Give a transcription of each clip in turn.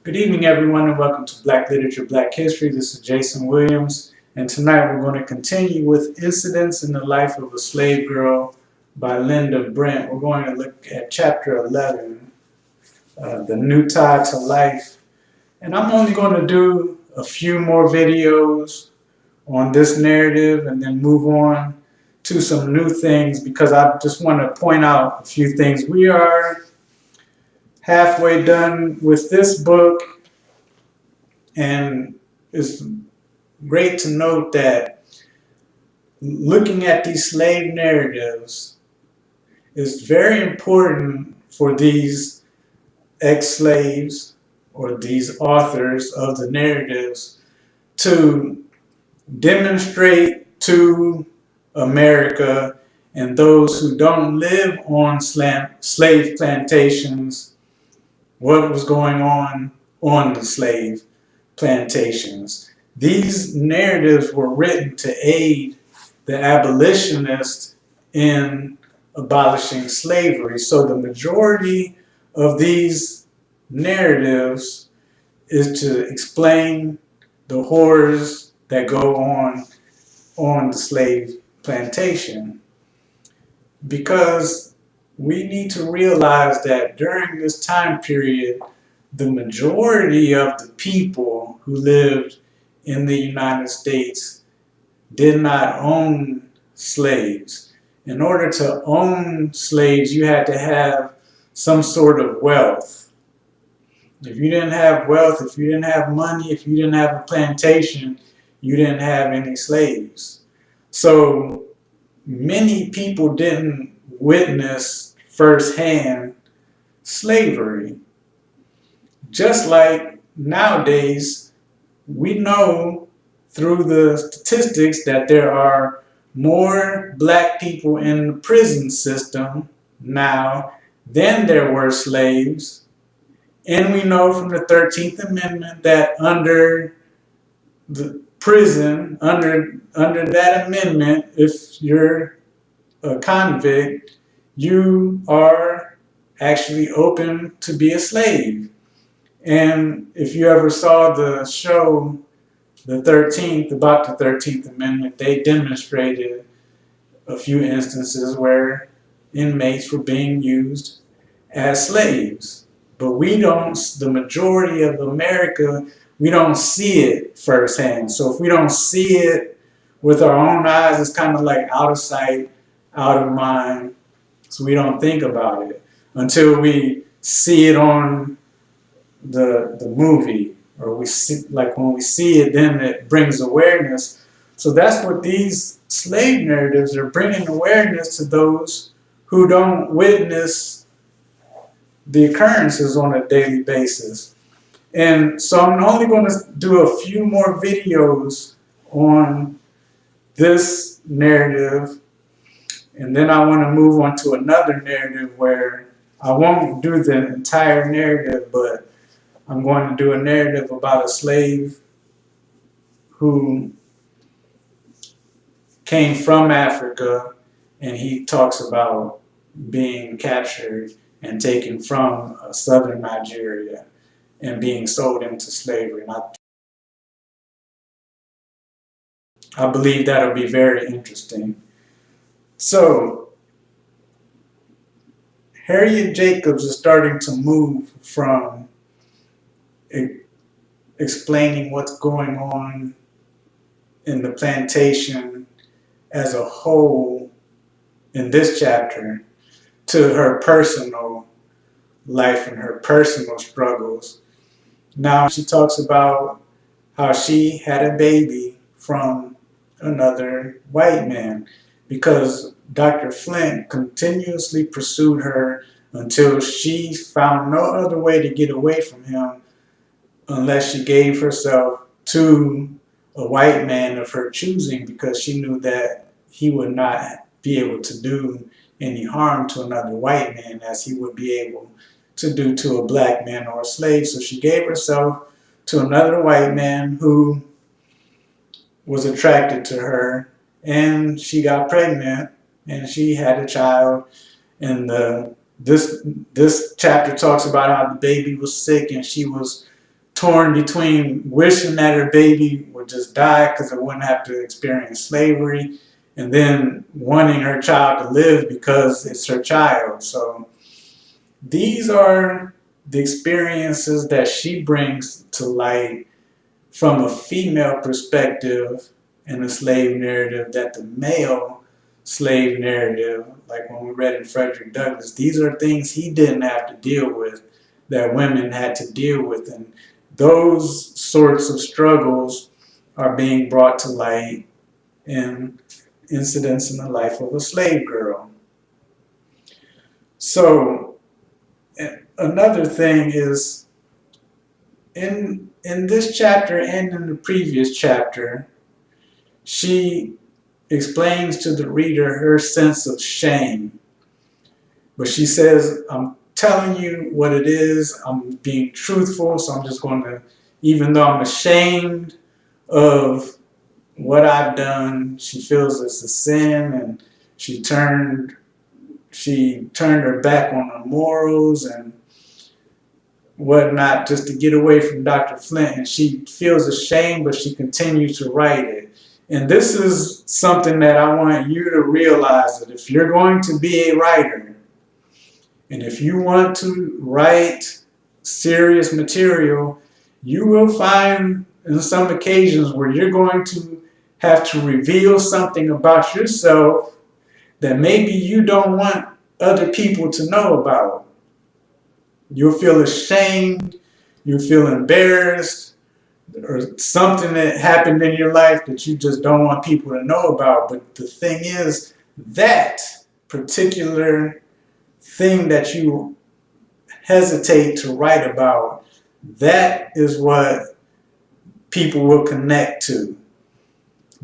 Good evening, everyone, and welcome to Black Literature, Black History. This is Jason Williams, and tonight we're going to continue with Incidents in the Life of a Slave Girl by Linda Brent. We're going to look at Chapter 11, The New Tie to Life. And I'm only going to do a few more videos on this narrative and then move on to some new things because I just want to point out a few things. We are halfway done with this book, and it's great to note that looking at these slave narratives is very important for these ex-slaves or these authors of the narratives to demonstrate to America and those who don't live on slave plantations what was going on the slave plantations. These narratives were written to aid the abolitionists in abolishing slavery. So the majority of these narratives is to explain the horrors that go on the slave plantation. Because we need to realize that during this time period, the majority of the people who lived in the United States did not own slaves. In order to own slaves, you had to have some sort of wealth. If you didn't have wealth, if you didn't have money, if you didn't have a plantation, you didn't have any slaves. So many people didn't witness firsthand slavery. Just like nowadays, we know through the statistics that there are more black people in the prison system now than there were slaves. And we know from the 13th Amendment that under the prison, under that amendment, if you're a convict, you are actually open to be a slave. And if you ever saw the show, the 13th, about the 13th Amendment, they demonstrated a few instances where inmates were being used as slaves. But we don't, the majority of America, we don't see it firsthand. So if we don't see it with our own eyes, it's kind of like out of sight, out of mind. So we don't think about it until we see it on the movie, or we see, like when we see it, then it brings awareness. So that's what these slave narratives are bringing awareness to those who don't witness the occurrences on a daily basis. And so I'm only going to do a few more videos on this narrative, and then I want to move on to another narrative where I won't do the entire narrative, but I'm going to do a narrative about a slave who came from Africa, and he talks about being captured and taken from southern Nigeria and being sold into slavery. And I believe that'll be very interesting. So, Harriet Jacobs is starting to move from explaining what's going on in the plantation as a whole in this chapter to her personal life and her personal struggles. Now she talks about how she had a baby from another white man because Dr. Flint continuously pursued her until she found no other way to get away from him unless she gave herself to a white man of her choosing, because she knew that he would not be able to do any harm to another white man as he would be able to do to a black man or a slave. So she gave herself to another white man who was attracted to her, and she got pregnant and she had a child. And this chapter talks about how the baby was sick and she was torn between wishing that her baby would just die because it wouldn't have to experience slavery, and then wanting her child to live because it's her child. So these are the experiences that she brings to light from a female perspective in the slave narrative that the male slave narrative, like when we read in Frederick Douglass, these are things he didn't have to deal with that women had to deal with. And those sorts of struggles are being brought to light in incidents in the life of a slave girl. So another thing is, in this chapter and in the previous chapter, she explains to the reader her sense of shame. But she says, I'm telling you what it is, I'm being truthful, so I'm just going to, even though I'm ashamed of what I've done, she feels it's a sin, and she turned her back on her morals and whatnot just to get away from Dr. Flint, and she feels ashamed, but she continues to write it. And this is something that I want you to realize, that if you're going to be a writer, and if you want to write serious material, you will find in some occasions where you're going to have to reveal something about yourself that maybe you don't want other people to know about. You'll feel ashamed, you'll feel embarrassed, or something that happened in your life that you just don't want people to know about. But the thing is, that particular thing that you hesitate to write about, that is what people will connect to.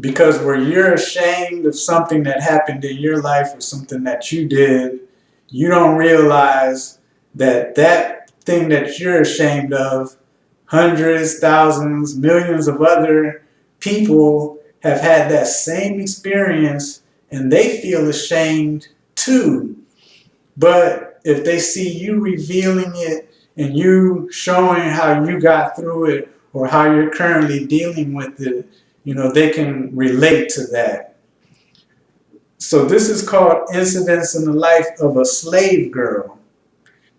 Because where you're ashamed of something that happened in your life or something that you did, you don't realize that that thing that you're ashamed of, hundreds, thousands, millions of other people have had that same experience and they feel ashamed too. But if they see you revealing it and you showing how you got through it or how you're currently dealing with it, you know, they can relate to that. So this is called Incidents in the Life of a Slave Girl.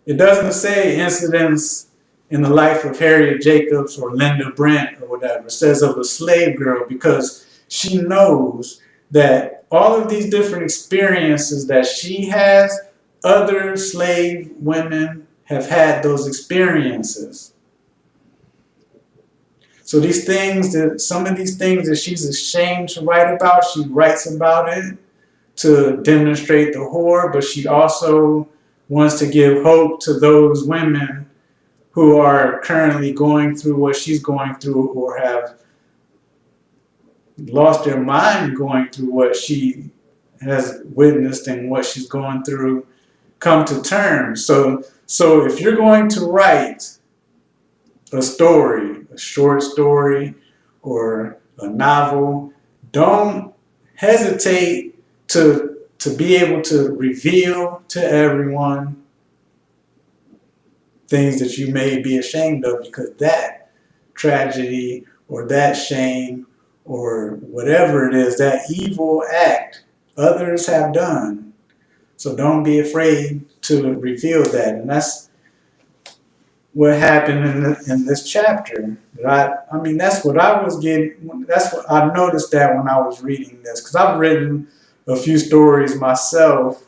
It doesn't say incidents in the life of Harriet Jacobs or Linda Brent or whatever. It says of a slave girl, because she knows that all of these different experiences that she has, other slave women have had those experiences. So these things some of these things that she's ashamed to write about, she writes about it to demonstrate the horror, but she also wants to give hope to those women who are currently going through what she's going through, or have lost their mind going through what she has witnessed and what she's going through, come to terms. So if you're going to write a story, a short story or a novel, don't hesitate to be able to reveal to everyone things that you may be ashamed of, because that tragedy or that shame or whatever it is, that evil act, others have done. So don't be afraid to reveal that. And that's what happened in this chapter. I mean, that's what I was getting. That's what I noticed that when I was reading this, because I've written a few stories myself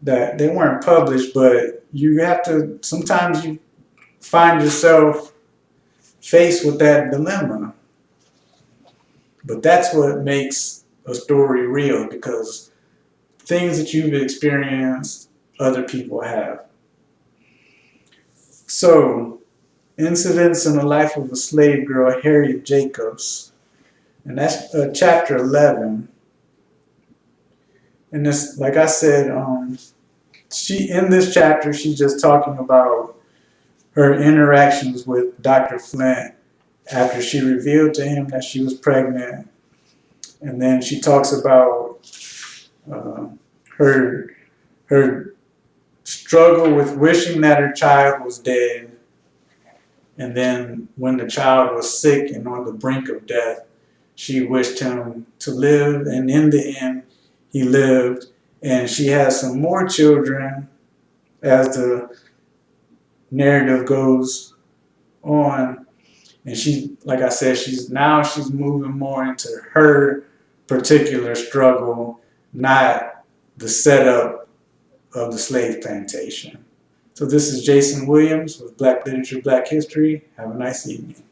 that they weren't published, but you have to, sometimes you find yourself faced with that dilemma. But that's what makes a story real, because things that you've experienced, other people have. So, Incidents in the Life of a Slave Girl, Harriet Jacobs, and that's chapter 11. And this, like I said, in this chapter, she's just talking about her interactions with Dr. Flint after she revealed to him that she was pregnant. And then she talks about her struggle with wishing that her child was dead. And then when the child was sick and on the brink of death, she wished him to live, and in the end, he lived. And she has some more children as the narrative goes on. And she, like I said, she's moving more into her particular struggle, not the setup of the slave plantation. So this is Jason Williams with Black Literature, Black History. Have a nice evening.